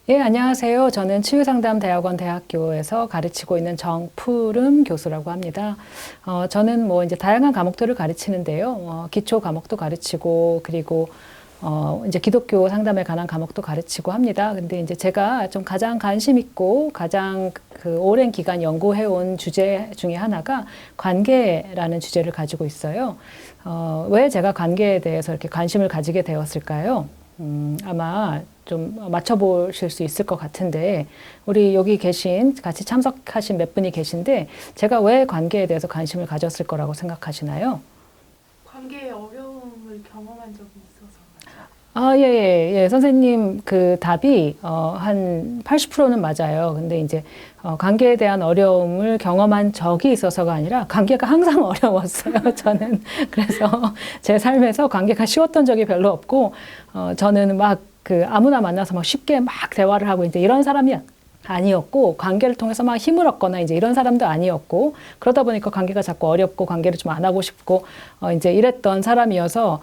예, 안녕하세요. 저는 치유상담대학원 대학교에서 가르치고 있는 정푸름 교수라고 합니다. 저는 뭐 이제 다양한 과목들을 가르치는데요. 기초 과목도 가르치고, 그리고 이제 기독교 상담에 관한 과목도 가르치고 합니다. 근데 이제 제가 좀 가장 관심 있고 가장 그 오랜 기간 연구해온 주제 중에 하나가 관계라는 주제를 가지고 있어요. 왜 제가 관계에 대해서 이렇게 관심을 가지게 되었을까요? 아마 좀 맞춰보실 수 있을 것 같은데, 우리 여기 같이 참석하신 몇 분이 계신데, 제가 왜 관계에 대해서 관심을 가졌을 거라고 생각하시나요? 관계의 어려움을 경험한 적이 있어서. 아, 예, 예, 예. 선생님, 그 답이, 한 80%는 맞아요. 근데 이제, 관계에 대한 어려움을 경험한 적이 있어서가 아니라, 관계가 항상 어려웠어요, 저는. 그래서 제 삶에서 관계가 쉬웠던 적이 별로 없고, 저는 막 아무나 만나서 막 쉽게 막 대화를 하고 이제 이런 사람이 아니었고, 관계를 통해서 막 힘을 얻거나 이제 이런 사람도 아니었고, 그러다 보니까 관계가 자꾸 어렵고 관계를 좀 안 하고 싶고, 이제 이랬던 사람이어서,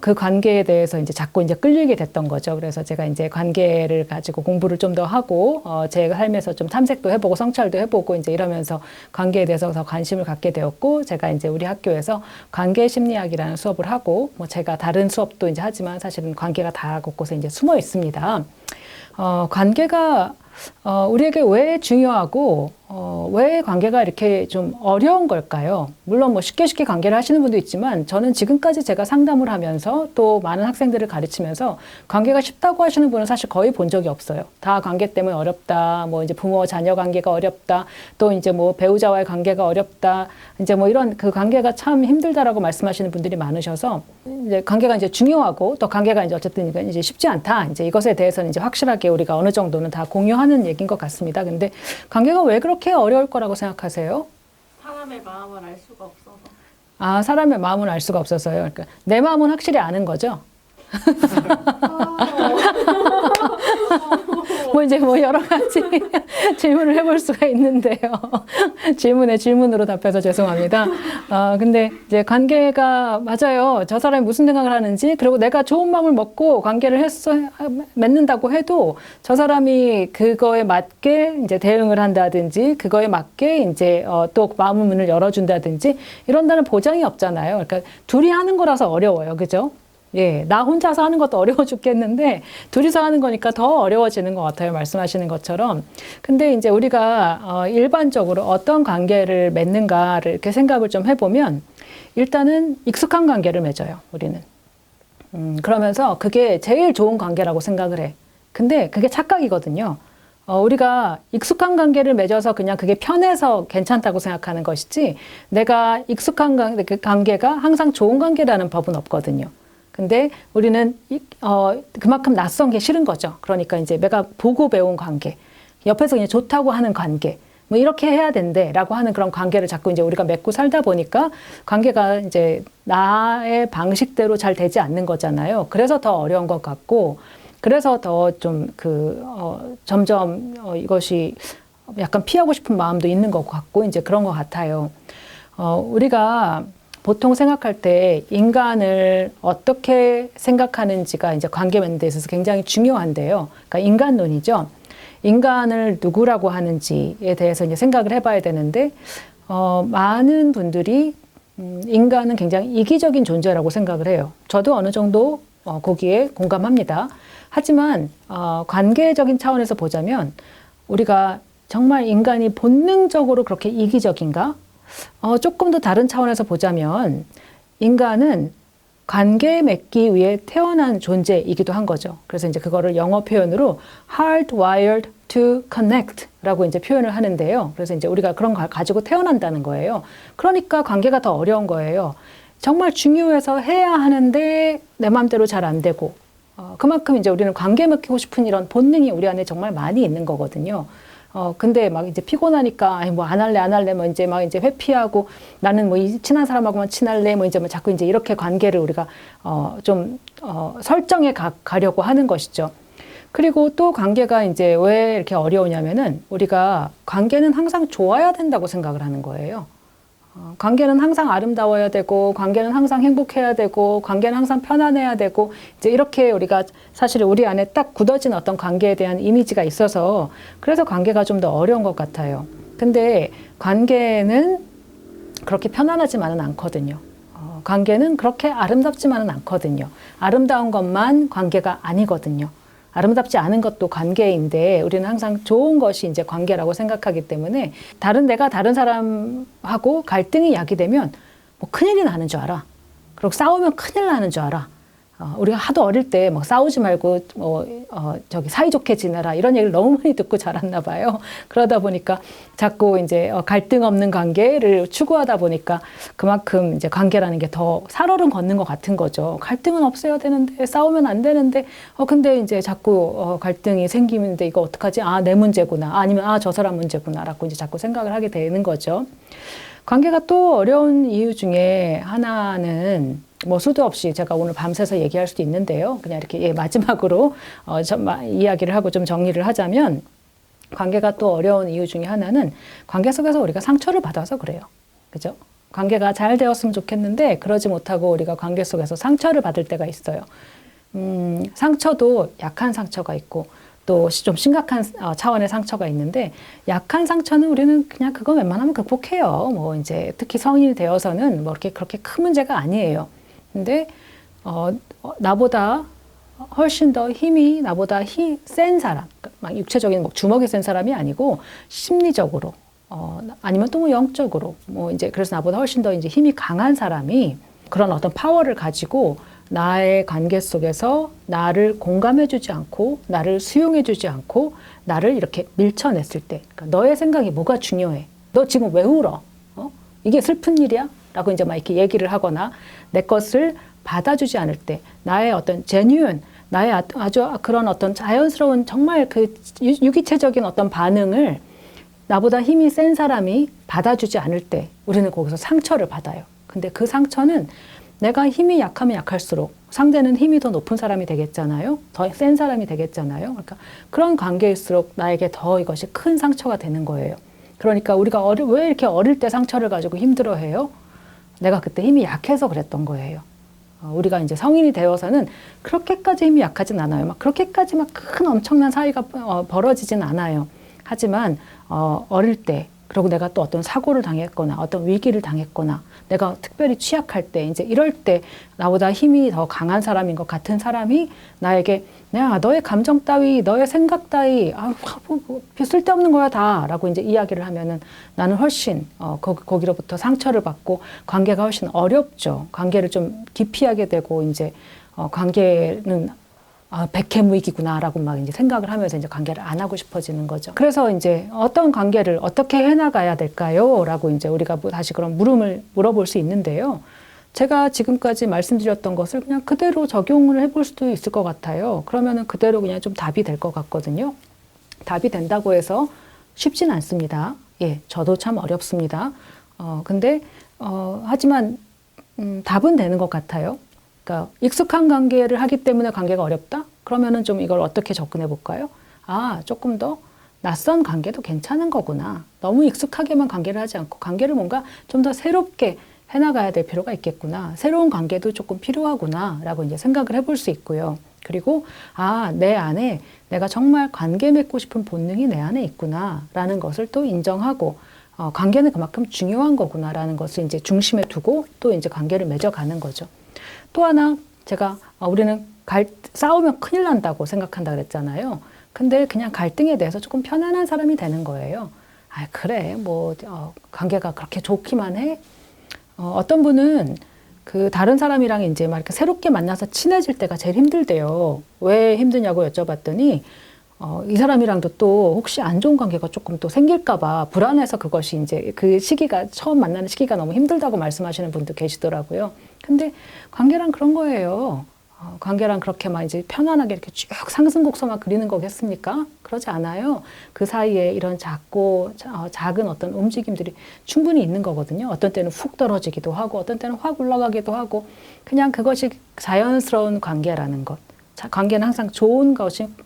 그 관계에 대해서 이제 자꾸 이제 끌리게 됐던 거죠. 그래서 제가 이제 관계를 가지고 공부를 좀 더 하고, 제 삶에서 좀 탐색도 해보고 성찰도 해보고 이제 이러면서 관계에 대해서 더 관심을 갖게 되었고, 제가 이제 우리 학교에서 관계 심리학이라는 수업을 하고, 뭐 제가 다른 수업도 이제 하지만 사실은 관계가 다 곳곳에 이제 숨어 있습니다. 관계가 우리에게 왜 중요하고, 왜 관계가 이렇게 좀 어려운 걸까요? 물론 뭐 쉽게 관계를 하시는 분도 있지만, 저는 지금까지 제가 상담을 하면서 또 많은 학생들을 가르치면서 관계가 쉽다고 하시는 분은 사실 거의 본 적이 없어요. 다 관계 때문에 어렵다, 뭐 이제 부모 자녀 관계가 어렵다, 또 이제 뭐 배우자와의 관계가 어렵다, 이제 뭐 이런 그 관계가 참 힘들다라고 말씀하시는 분들이 많으셔서, 이제 관계가 이제 중요하고, 또 관계가 이제 어쨌든 이제 쉽지 않다. 이제 이것에 대해서는 이제 확실하게 우리가 어느 정도는 다 공유하는 얘기인 것 같습니다. 근데 관계가 왜 그렇게 어려울 거라고 생각하세요? 사람의 마음을 알 수가 없어서. 아, 사람의 마음은 알 수가 없어서요. 그러니까 내 마음은 확실히 아는 거죠. 뭐 이제 뭐 여러 가지 질문을 해볼 수가 있는데요. 질문에 질문으로 답해서 죄송합니다. 근데 이제 관계가 맞아요. 저 사람이 무슨 생각을 하는지, 그리고 내가 좋은 마음을 먹고 관계를 맺는다고 해도 저 사람이 그거에 맞게 이제 대응을 한다든지, 그거에 맞게 이제 또 마음의 문을 열어준다든지 이런다는 보장이 없잖아요. 그러니까 둘이 하는 거라서 어려워요. 그죠? 예, 나 혼자서 하는 것도 어려워 죽겠는데 둘이서 하는 거니까 더 어려워지는 것 같아요. 말씀하시는 것처럼. 근데 이제 우리가 일반적으로 어떤 관계를 맺는가를 이렇게 생각을 좀 해보면 일단은 익숙한 관계를 맺어요. 우리는. 그러면서 그게 제일 좋은 관계라고 생각을 해. 근데 그게 착각이거든요. 우리가 익숙한 관계를 맺어서 그냥 그게 편해서 괜찮다고 생각하는 것이지, 내가 익숙한 그 관계가 항상 좋은 관계라는 법은 없거든요. 근데 우리는 그만큼 낯선 게 싫은 거죠. 그러니까 이제 내가 보고 배운 관계, 옆에서 그냥 좋다고 하는 관계, 뭐 이렇게 해야 된대라고 하는 그런 관계를 자꾸 이제 우리가 맺고 살다 보니까 관계가 이제 나의 방식대로 잘 되지 않는 거잖아요. 그래서 더 어려운 것 같고, 그래서 더 좀 점점 이것이 약간 피하고 싶은 마음도 있는 것 같고, 이제 그런 것 같아요. 우리가 보통 생각할 때 인간을 어떻게 생각하는지가 이제 관계 맺는 데 있어서 굉장히 중요한데요. 그러니까 인간론이죠. 인간을 누구라고 하는지에 대해서 이제 생각을 해봐야 되는데, 많은 분들이 인간은 굉장히 이기적인 존재라고 생각을 해요. 저도 어느 정도 거기에 공감합니다. 하지만 관계적인 차원에서 보자면 우리가 정말 인간이 본능적으로 그렇게 이기적인가? 조금 더 다른 차원에서 보자면 인간은 관계 맺기 위해 태어난 존재이기도 한 거죠. 그래서 이제 그거를 영어 표현으로 hardwired to connect 라고 이제 표현을 하는데요. 그래서 이제 우리가 그런 걸 가지고 태어난다는 거예요. 그러니까 관계가 더 어려운 거예요. 정말 중요해서 해야 하는데 내 마음대로 잘 안 되고, 그만큼 이제 우리는 관계 맺고 싶은 이런 본능이 우리 안에 정말 많이 있는 거거든요. 근데 막 이제 피곤하니까, 뭐 안 할래, 뭐 이제 막 이제 회피하고, 나는 뭐 친한 사람하고만 친할래, 뭐 이제 뭐 자꾸 이제 이렇게 관계를 우리가, 설정해 가려고 하는 것이죠. 그리고 또 관계가 이제 왜 이렇게 어려우냐면은 우리가 관계는 항상 좋아야 된다고 생각을 하는 거예요. 관계는 항상 아름다워야 되고, 관계는 항상 행복해야 되고, 관계는 항상 편안해야 되고, 이제 이렇게 우리가 사실 우리 안에 딱 굳어진 어떤 관계에 대한 이미지가 있어서 그래서 관계가 좀 더 어려운 것 같아요. 근데 관계는 그렇게 편안하지만은 않거든요. 관계는 그렇게 아름답지만은 않거든요. 아름다운 것만 관계가 아니거든요. 아름답지 않은 것도 관계인데 우리는 항상 좋은 것이 이제 관계라고 생각하기 때문에 내가 다른 사람하고 갈등이 야기되면 뭐 큰일이 나는 줄 알아. 그리고 싸우면 큰일 나는 줄 알아. 우리가 하도 어릴 때 막 싸우지 말고 사이좋게 지내라 이런 얘기를 너무 많이 듣고 자랐나 봐요. 그러다 보니까 자꾸 이제 갈등 없는 관계를 추구하다 보니까 그만큼 이제 관계라는 게 더 살얼음 걷는 것 같은 거죠. 갈등은 없어야 되는데 싸우면 안 되는데 근데 이제 자꾸 갈등이 생기는데 이거 어떡하지? 내 문제구나. 아니면 저 사람 문제구나라고 이제 자꾸 생각을 하게 되는 거죠. 관계가 또 어려운 이유 중에 하나는 뭐 수도 없이 제가 오늘 밤새서 얘기할 수도 있는데요. 그냥 이렇게 마지막으로 이야기를 하고 좀 정리를 하자면 관계가 또 어려운 이유 중에 하나는 관계 속에서 우리가 상처를 받아서 그래요. 그죠? 관계가 잘 되었으면 좋겠는데 그러지 못하고 우리가 관계 속에서 상처를 받을 때가 있어요. 상처도 약한 상처가 있고 또 좀 심각한 차원의 상처가 있는데 약한 상처는 우리는 그냥 그거 웬만하면 극복해요. 뭐 이제 특히 성인이 되어서는 뭐 그렇게 큰 문제가 아니에요. 근데 나보다 훨씬 더 힘이 나보다 센 사람, 막 육체적인 뭐 주먹이 센 사람이 아니고 심리적으로 아니면 또 뭐 영적으로 뭐 이제 그래서 나보다 훨씬 더 이제 힘이 강한 사람이 그런 어떤 파워를 가지고 나의 관계 속에서 나를 공감해주지 않고 나를 수용해주지 않고 나를 이렇게 밀쳐냈을 때 그러니까 너의 생각이 뭐가 중요해? 너 지금 왜 울어? 이게 슬픈 일이야? 라고 이제 막 이렇게 얘기를 하거나 내 것을 받아주지 않을 때 나의 어떤 나의 아주 그런 어떤 자연스러운 정말 그 유기체적인 어떤 반응을 나보다 힘이 센 사람이 받아주지 않을 때 우리는 거기서 상처를 받아요. 근데 그 상처는 내가 힘이 약하면 약할수록 상대는 힘이 더 높은 사람이 되겠잖아요. 더 센 사람이 되겠잖아요. 그러니까 그런 관계일수록 나에게 더 이것이 큰 상처가 되는 거예요. 그러니까 우리가 왜 이렇게 어릴 때 상처를 가지고 힘들어해요? 내가 그때 힘이 약해서 그랬던 거예요. 우리가 이제 성인이 되어서는 그렇게까지 힘이 약하진 않아요. 막 그렇게까지 막 큰 엄청난 사이가 벌어지진 않아요. 하지만 어릴 때 그리고 내가 또 어떤 사고를 당했거나 어떤 위기를 당했거나 내가 특별히 취약할 때 이제 이럴 때 나보다 힘이 더 강한 사람인 것 같은 사람이 나에게 야 너의 감정 따위 너의 생각 따위 쓸데없는 거야 다 라고 이제 이야기를 하면은 나는 훨씬 거기로부터 상처를 받고 관계가 훨씬 어렵죠. 관계를 좀 기피하게 되고 이제 관계는 백해무익이구나라고 막 이제 생각을 하면서 이제 관계를 안 하고 싶어지는 거죠. 그래서 이제 어떤 관계를 어떻게 해나가야 될까요? 라고 이제 우리가 다시 그런 물어볼 수 있는데요. 제가 지금까지 말씀드렸던 것을 그냥 그대로 적용을 해볼 수도 있을 것 같아요. 그러면은 그대로 그냥 좀 답이 될 것 같거든요. 답이 된다고 해서 쉽진 않습니다. 예, 저도 참 어렵습니다. 근데 하지만 답은 되는 것 같아요. 그러니까 익숙한 관계를 하기 때문에 관계가 어렵다? 그러면은 좀 이걸 어떻게 접근해 볼까요? 조금 더 낯선 관계도 괜찮은 거구나. 너무 익숙하게만 관계를 하지 않고 관계를 뭔가 좀 더 새롭게 해나가야 될 필요가 있겠구나. 새로운 관계도 조금 필요하구나. 라고 이제 생각을 해볼 수 있고요. 그리고 내 안에 내가 정말 관계 맺고 싶은 본능이 내 안에 있구나. 라는 것을 또 인정하고 관계는 그만큼 중요한 거구나. 라는 것을 이제 중심에 두고 또 이제 관계를 맺어가는 거죠. 또 하나 제가 우리는 싸우면 큰일 난다고 생각한다 그랬잖아요. 근데 그냥 갈등에 대해서 조금 편안한 사람이 되는 거예요. 그래 뭐 관계가 그렇게 좋기만 해? 어떤 분은 그 다른 사람이랑 이제 막 이렇게 새롭게 만나서 친해질 때가 제일 힘들대요. 왜 힘드냐고 여쭤봤더니 이 사람이랑도 또 혹시 안 좋은 관계가 조금 또 생길까봐 불안해서 그것이 이제 그 시기가 처음 만나는 시기가 너무 힘들다고 말씀하시는 분도 계시더라고요. 근데 관계란 그런 거예요. 관계란 그렇게 막 이제 편안하게 이렇게 쭉 상승곡선만 그리는 거겠습니까? 그러지 않아요. 그 사이에 이런 작은 어떤 움직임들이 충분히 있는 거거든요. 어떤 때는 훅 떨어지기도 하고, 어떤 때는 확 올라가기도 하고, 그냥 그것이 자연스러운 관계라는 것. 관계는 항상 좋은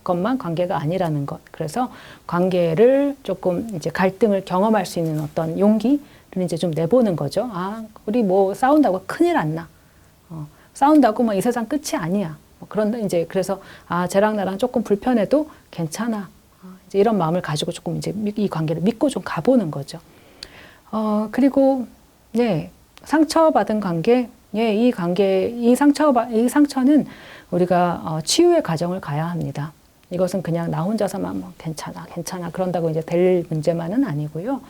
것만 관계가 아니라는 것. 그래서 관계를 조금 이제 갈등을 경험할 수 있는 어떤 용기, 이제 좀 내보는 거죠. 아, 우리 뭐 싸운다고 큰일 안 나. 싸운다고 막 이 세상 끝이 아니야. 그런데 이제 그래서 아, 쟤랑 나랑 조금 불편해도 괜찮아. 이제 이런 마음을 가지고 조금 이제 이 관계를 믿고 좀 가보는 거죠. 그리고 예, 상처받은 관계, 예, 이 상처는 우리가 치유의 과정을 가야 합니다. 이것은 그냥 나 혼자서만 뭐 괜찮아 그런다고 이제 될 문제만은 아니고요.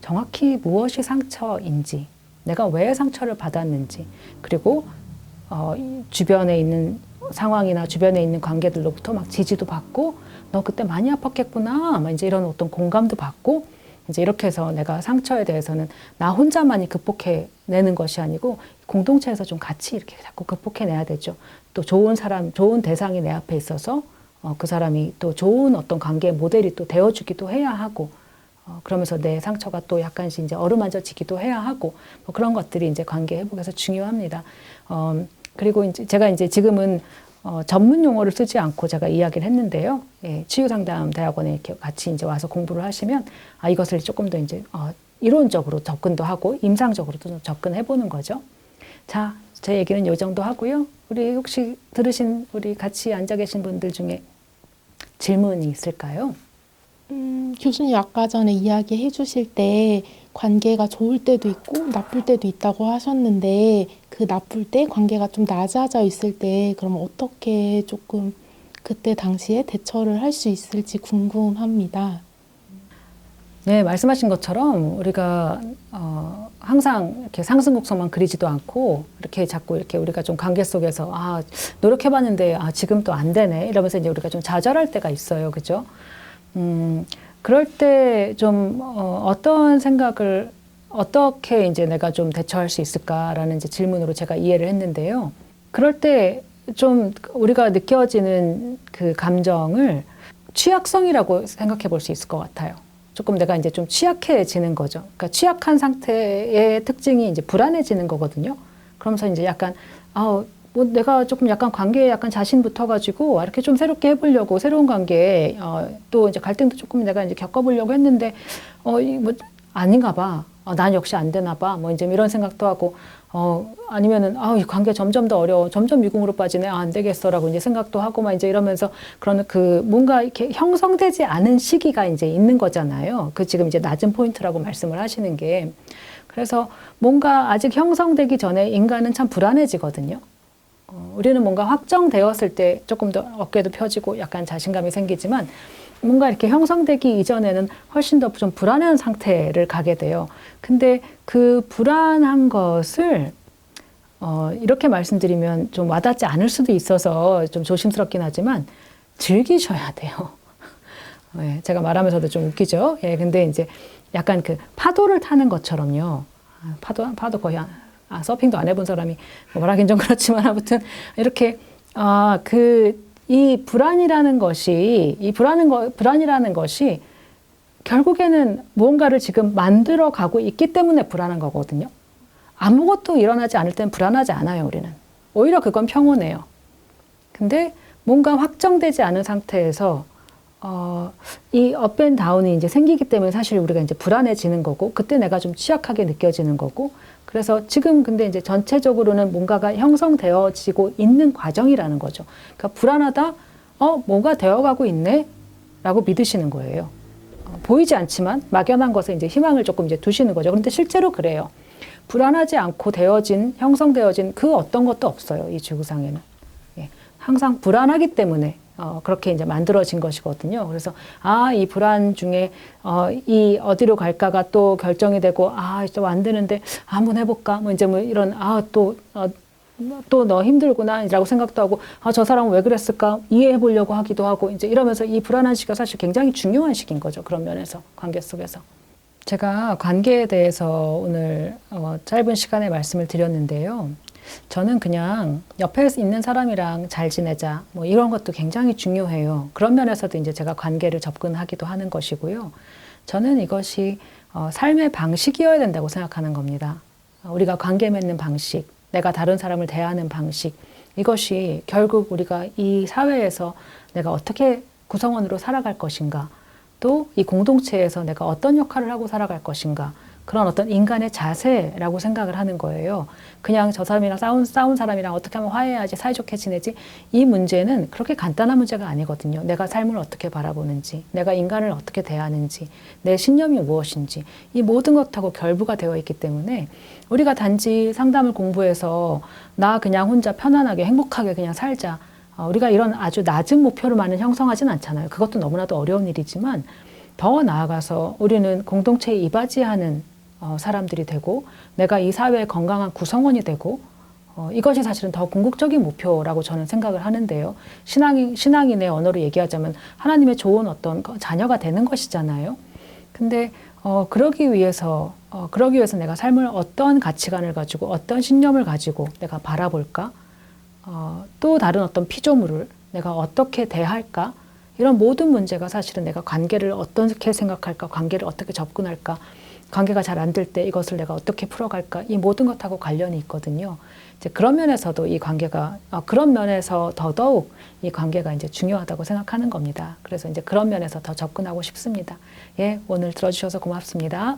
정확히 무엇이 상처인지, 내가 왜 상처를 받았는지, 그리고 주변에 있는 상황이나 주변에 있는 관계들로부터 막 지지도 받고, 너 그때 많이 아팠겠구나, 막 이제 이런 어떤 공감도 받고, 이제 이렇게 해서 내가 상처에 대해서는 나 혼자만이 극복해내는 것이 아니고 공동체에서 좀 같이 이렇게 자꾸 극복해내야 되죠. 또 좋은 사람, 좋은 대상이 내 앞에 있어서 그 사람이 또 좋은 어떤 관계의 모델이 또 되어주기도 해야 하고, 그러면서 내 상처가 또 약간씩 이제 어루만져지기도 해야 하고, 뭐 그런 것들이 이제 관계 회복에서 중요합니다. 그리고 이제 제가 이제 지금은 전문 용어를 쓰지 않고 제가 이야기를 했는데요. 예, 치유상담 대학원에 이렇게 같이 이제 와서 공부를 하시면 이것을 조금 더 이제 이론적으로 접근도 하고 임상적으로도 좀 접근해 보는 거죠. 자, 제 얘기는 이 정도 하고요. 우리 혹시 들으신 우리 같이 앉아 계신 분들 중에 질문이 있을까요? 교수님 아까 전에 이야기해 주실 때 관계가 좋을 때도 있고 나쁠 때도 있다고 하셨는데 그 나쁠 때 관계가 좀 낮아져 있을 때 그럼 어떻게 조금 그때 당시에 대처를 할 수 있을지 궁금합니다. 네, 말씀하신 것처럼 우리가 항상 이렇게 상승곡선만 그리지도 않고 이렇게 자꾸 이렇게 우리가 좀 관계 속에서 노력해봤는데 지금 또 안 되네 이러면서 이제 우리가 좀 좌절할 때가 있어요, 그죠? 그럴 때 좀 어떤 생각을 어떻게 이제 내가 좀 대처할 수 있을까라는 이제 질문으로 제가 이해를 했는데요. 그럴 때 좀 우리가 느껴지는 그 감정을 취약성이라고 생각해 볼 수 있을 것 같아요. 조금 내가 이제 좀 취약해지는 거죠. 그러니까 취약한 상태의 특징이 이제 불안해지는 거거든요. 그러면서 이제 약간 뭐 내가 조금 약간 관계에 약간 자신 붙어가지고 이렇게 좀 새롭게 해보려고 새로운 관계에 또 이제 갈등도 조금 내가 이제 겪어보려고 했는데 뭐 아닌가 봐. 난 역시 안 되나 봐. 뭐 이제 이런 생각도 하고 아니면은 이 관계 점점 더 어려워. 점점 미궁으로 빠지네. 안 되겠어라고 이제 생각도 하고 막 이제 이러면서 그런 그 뭔가 이렇게 형성되지 않은 시기가 이제 있는 거잖아요. 그 지금 이제 낮은 포인트라고 말씀을 하시는 게. 그래서 뭔가 아직 형성되기 전에 인간은 참 불안해지거든요. 우리는 뭔가 확정되었을 때 조금 더 어깨도 펴지고 약간 자신감이 생기지만 뭔가 이렇게 형성되기 이전에는 훨씬 더 좀 불안한 상태를 가게 돼요. 근데 그 불안한 것을 이렇게 말씀드리면 좀 와닿지 않을 수도 있어서 좀 조심스럽긴 하지만 즐기셔야 돼요. 예, 제가 말하면서도 좀 웃기죠. 예, 근데 이제 약간 그 파도를 타는 것처럼요. 파도 거의 서핑도 안 해본 사람이 말하긴 좀 그렇지만 아무튼 이렇게 이 불안이라는 것이 결국에는 무언가를 지금 만들어 가고 있기 때문에 불안한 거거든요. 아무것도 일어나지 않을 땐 불안하지 않아요, 우리는. 오히려 그건 평온해요. 근데 뭔가 확정되지 않은 상태에서 이 업앤다운이 이제 생기기 때문에 사실 우리가 이제 불안해지는 거고, 그때 내가 좀 취약하게 느껴지는 거고, 그래서 지금 근데 이제 전체적으로는 뭔가가 형성되어지고 있는 과정이라는 거죠. 그러니까 불안하다, 뭐가 되어가고 있네? 라고 믿으시는 거예요. 보이지 않지만 막연한 것에 이제 희망을 조금 이제 두시는 거죠. 그런데 실제로 그래요. 불안하지 않고 형성되어진 그 어떤 것도 없어요. 이 지구상에는. 예, 항상 불안하기 때문에 그렇게 이제 만들어진 것이거든요. 그래서 이 불안 중에 이 어디로 갈까가 또 결정이 되고 좀 안 되는데 한번 해볼까 뭐 이제 뭐 이런 또 너 힘들구나라고 생각도 하고 저 사람은 왜 그랬을까 이해해 보려고 하기도 하고 이제 이러면서 이 불안한 시기가 사실 굉장히 중요한 시기인 거죠. 그런 면에서 관계 속에서. 제가 관계에 대해서 오늘 짧은 시간에 말씀을 드렸는데요. 저는 그냥 옆에 있는 사람이랑 잘 지내자 뭐 이런 것도 굉장히 중요해요. 그런 면에서도 이제 제가 관계를 접근하기도 하는 것이고요. 저는 이것이 삶의 방식이어야 된다고 생각하는 겁니다. 우리가 관계 맺는 방식, 내가 다른 사람을 대하는 방식, 이것이 결국 우리가 이 사회에서 내가 어떻게 구성원으로 살아갈 것인가, 또 이 공동체에서 내가 어떤 역할을 하고 살아갈 것인가, 그런 어떤 인간의 자세라고 생각을 하는 거예요. 그냥 저 사람이랑 싸운 사람이랑 어떻게 하면 화해하지, 사이좋게 지내지, 이 문제는 그렇게 간단한 문제가 아니거든요. 내가 삶을 어떻게 바라보는지, 내가 인간을 어떻게 대하는지, 내 신념이 무엇인지, 이 모든 것하고 결부가 되어 있기 때문에 우리가 단지 상담을 공부해서 나 그냥 혼자 편안하게 행복하게 그냥 살자, 우리가 이런 아주 낮은 목표를만은 형성하진 않잖아요. 그것도 너무나도 어려운 일이지만 더 나아가서 우리는 공동체에 이바지하는 사람들이 되고, 내가 이 사회의 건강한 구성원이 되고, 이것이 사실은 더 궁극적인 목표라고 저는 생각을 하는데요. 신앙인의 언어로 얘기하자면 하나님의 좋은 어떤 자녀가 되는 것이잖아요. 근데 그러기 위해서 내가 삶을 어떤 가치관을 가지고 어떤 신념을 가지고 내가 바라볼까? 또 다른 어떤 피조물을 내가 어떻게 대할까? 이런 모든 문제가 사실은 내가 관계를 어떻게 생각할까? 관계를 어떻게 접근할까? 관계가 잘 안 될 때 이것을 내가 어떻게 풀어갈까? 이 모든 것하고 관련이 있거든요. 이제 그런 면에서도 이 관계가, 그런 면에서 더더욱 이 관계가 이제 중요하다고 생각하는 겁니다. 그래서 이제 그런 면에서 더 접근하고 싶습니다. 예, 오늘 들어주셔서 고맙습니다.